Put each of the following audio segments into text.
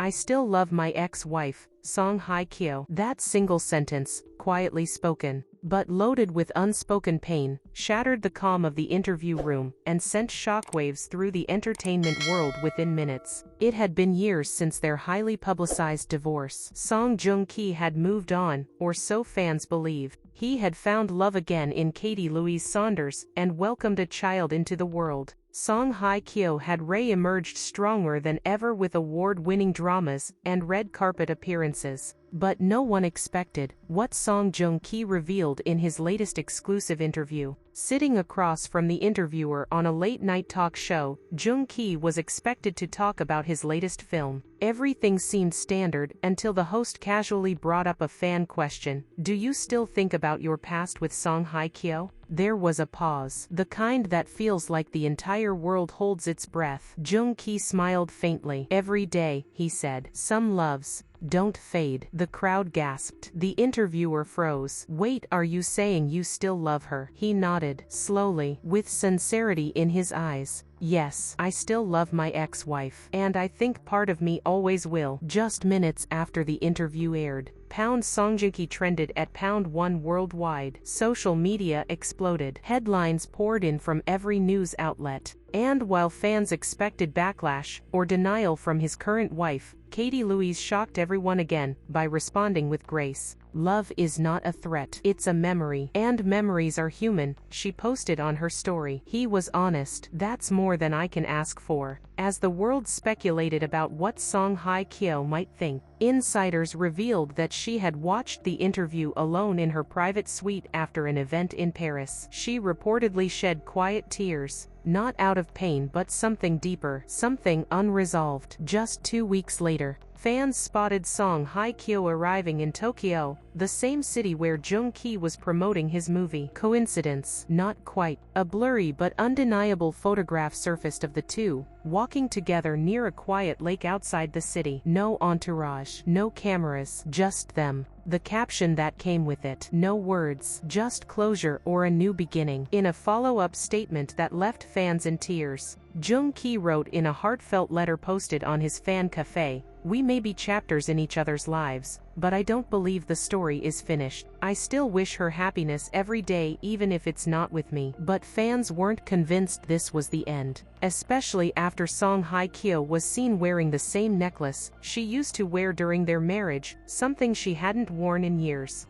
I still love my ex-wife, Song Hye Kyo. That single sentence, quietly spoken, but loaded with unspoken pain, shattered the calm of the interview room and sent shockwaves through the entertainment world within minutes. It had been years since their highly publicized divorce. Joong Ki had moved on, or so fans believed. He had found love again in Katie Louise Saunders and welcomed a child into the world. Song Hye Kyo had re-emerged stronger than ever with award-winning dramas and red carpet appearances. But no one expected what Joong Ki revealed in his latest exclusive interview. Sitting across from the interviewer on a late-night talk show, Joong Ki was expected to talk about his latest film. Everything seemed standard until the host casually brought up a fan question. "Do you still think about your past with Song Hye Kyo?" There was a pause, the kind that feels like the entire world holds its breath. Joong Ki smiled faintly. "Every day," he said. "Some loves don't fade." The crowd gasped. The interviewer froze. "Wait, are you saying you still love her?" He nodded, slowly, with sincerity in his eyes. "Yes, I still love my ex-wife, and I think part of me always will." Just minutes after the interview aired, Joong Ki trended at #1 worldwide. Social media exploded. Headlines poured in from every news outlet. And while fans expected backlash or denial from his current wife, Katie Louise shocked everyone again by responding with grace. "Love is not a threat, it's a memory. And memories are human," she posted on her story. He was honest. "That's more than I can ask for." As the world speculated about what Song Hye Kyo might think, insiders revealed that she had watched the interview alone in her private suite after an event in Paris. She reportedly shed quiet tears, not out of pain but something deeper, something unresolved. Just 2 weeks later, fans spotted Song Hye Kyo arriving in Tokyo, the same city where Joong Ki was promoting his movie. Coincidence? Not quite. A blurry but undeniable photograph surfaced of the two, walking together near a quiet lake outside the city. No entourage, no cameras, just them. The caption that came with it: "No words, just closure or a new beginning." In a follow-up statement that left fans in tears, Joong Ki wrote in a heartfelt letter posted on his fan cafe, "We may be chapters in each other's lives, but I don't believe the story is finished. I still wish her happiness every day even if it's not with me." But fans weren't convinced this was the end, especially after Song Hye Kyo was seen wearing the same necklace she used to wear during their marriage, something she hadn't worn in years.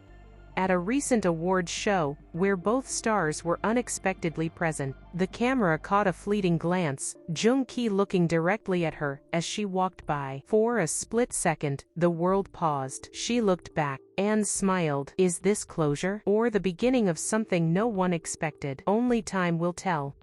At a recent awards show, where both stars were unexpectedly present, the camera caught a fleeting glance, Joong Ki looking directly at her as she walked by. For a split second, the world paused. She looked back and smiled. Is this closure, or the beginning of something no one expected? Only time will tell.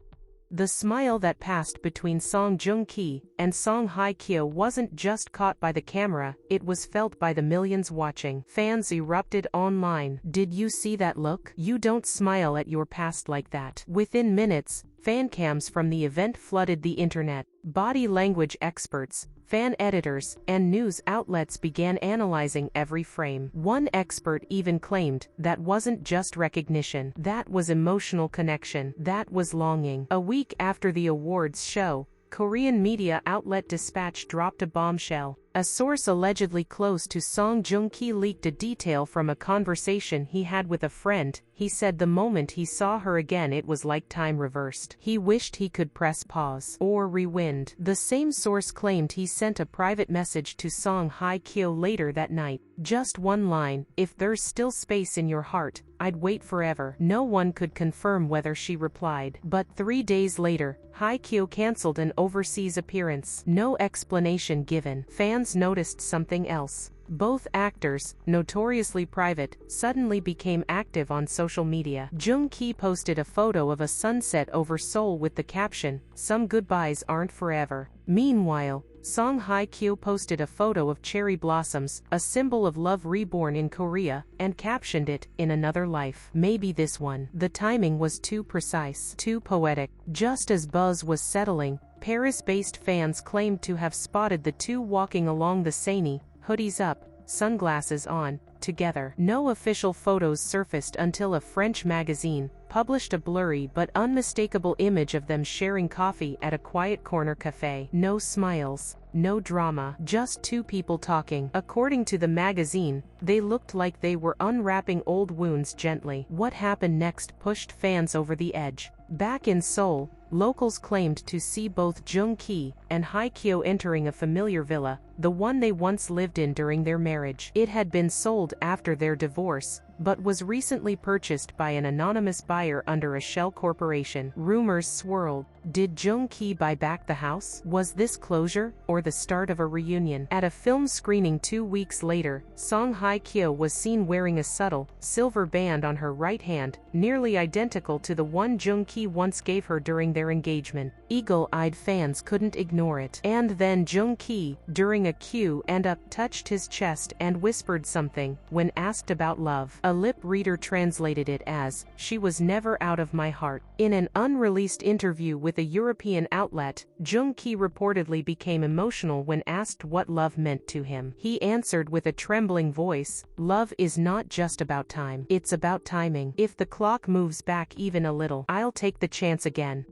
The smile that passed between Joong Ki and Song Hye Kyo wasn't just caught by the camera, it was felt by the millions watching. Fans erupted online. "Did you see that look? You don't smile at your past like that." Within minutes, fancams from the event flooded the internet. Body language experts, fan editors, and news outlets began analyzing every frame. One expert even claimed that wasn't just recognition, that was emotional connection, that was longing. A week after the awards show, Korean media outlet Dispatch dropped a bombshell. A source allegedly close to Joong Ki leaked a detail from a conversation he had with a friend. He said the moment he saw her again it was like time reversed. He wished he could press pause or rewind. The same source claimed he sent a private message to Song Hye Kyo later that night. Just one line: "If there's still space in your heart, I'd wait forever." No one could confirm whether she replied. But 3 days later, Hye Kyo cancelled an overseas appearance. No explanation given. Fans noticed something else. Both actors, notoriously private, suddenly became active on social media. Joong Ki posted a photo of a sunset over Seoul with the caption, "Some goodbyes aren't forever." Meanwhile, Song Hye Kyo posted a photo of cherry blossoms, a symbol of love reborn in Korea, and captioned it, "In another life. Maybe this one." The timing was too precise, too poetic. Just as buzz was settling, Paris-based fans claimed to have spotted the two walking along the Seine, hoodies up, sunglasses on, together. No official photos surfaced until a French magazine published a blurry but unmistakable image of them sharing coffee at a quiet corner cafe. No smiles, no drama, just two people talking. According to the magazine, they looked like they were unwrapping old wounds gently. What happened next pushed fans over the edge. Back in Seoul, locals claimed to see both Joong Ki and Hye Kyo entering a familiar villa, the one they once lived in during their marriage. It had been sold after their divorce, but was recently purchased by an anonymous buyer under a shell corporation. Rumors swirled. Did Joong Ki buy back the house? Was this closure, or the start of a reunion? At a film screening 2 weeks later, Song Hye Kyo was seen wearing a subtle, silver band on her right hand, nearly identical to the one Joong Ki once gave her during their engagement. Eagle-eyed fans couldn't ignore it. And then Joong Ki, during a Q&A, touched his chest and whispered something. When asked about love, a lip reader translated it as, "She was never out of my heart." In an unreleased interview with a European outlet, Joong Ki reportedly became emotional when asked what love meant to him. He answered with a trembling voice, "Love is not just about time. It's about timing. If the clock moves back even a little, I'll take the chance again."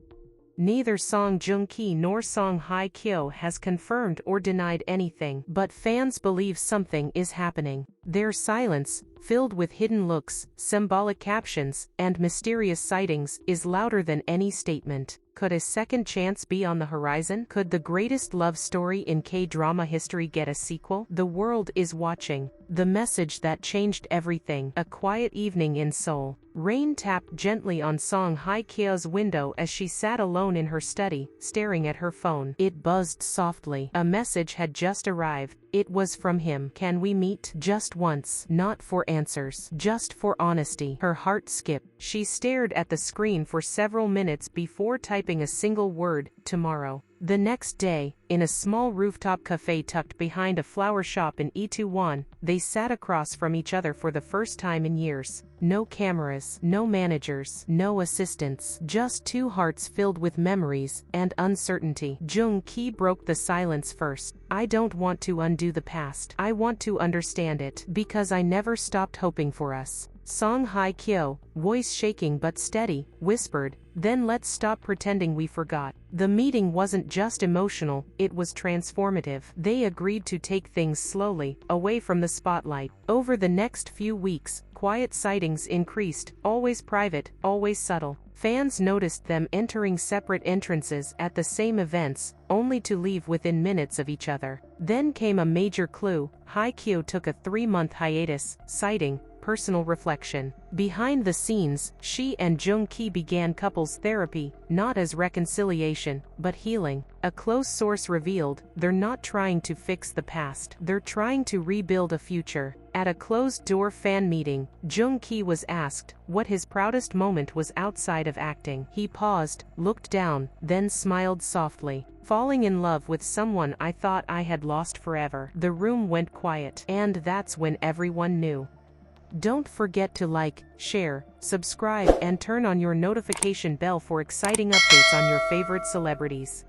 Neither Song Joong Ki nor Song Hye Kyo has confirmed or denied anything, but fans believe something is happening. Their silence, filled with hidden looks, symbolic captions, and mysterious sightings, is louder than any statement. Could a second chance be on the horizon? Could the greatest love story in K-drama history get a sequel? The world is watching. The message that changed everything. A quiet evening in Seoul. Rain tapped gently on Song Hye Kyo's window as she sat alone in her study, staring at her phone. It buzzed softly. A message had just arrived. It was from him. "Can we meet? Just once. Not for answers. Just for honesty." Her heart skipped. She stared at the screen for several minutes before typing a single word, "Tomorrow." The next day, in a small rooftop cafe tucked behind a flower shop in Itaewon, they sat across from each other for the first time in years. No cameras, no managers, no assistants, just two hearts filled with memories and uncertainty. Joong Ki broke the silence first. "I don't want to undo the past. I want to understand it, because I never stopped hoping for us." Song Hye Kyo, voice shaking but steady, whispered, "Then let's stop pretending we forgot." The meeting wasn't just emotional, it was transformative. They agreed to take things slowly, away from the spotlight. Over the next few weeks, quiet sightings increased, always private, always subtle. Fans noticed them entering separate entrances at the same events, only to leave within minutes of each other. Then came a major clue. Hye Kyo took a 3-month hiatus, citing personal reflection. Behind the scenes, she and Joong Ki began couples therapy, not as reconciliation, but healing. A close source revealed, they're not trying to fix the past, they're trying to rebuild a future. At a closed-door fan meeting, Joong Ki was asked what his proudest moment was outside of acting. He paused, looked down, then smiled softly. "Falling in love with someone I thought I had lost forever." The room went quiet, and that's when everyone knew. Don't forget to like, share, subscribe, and turn on your notification bell for exciting updates on your favorite celebrities.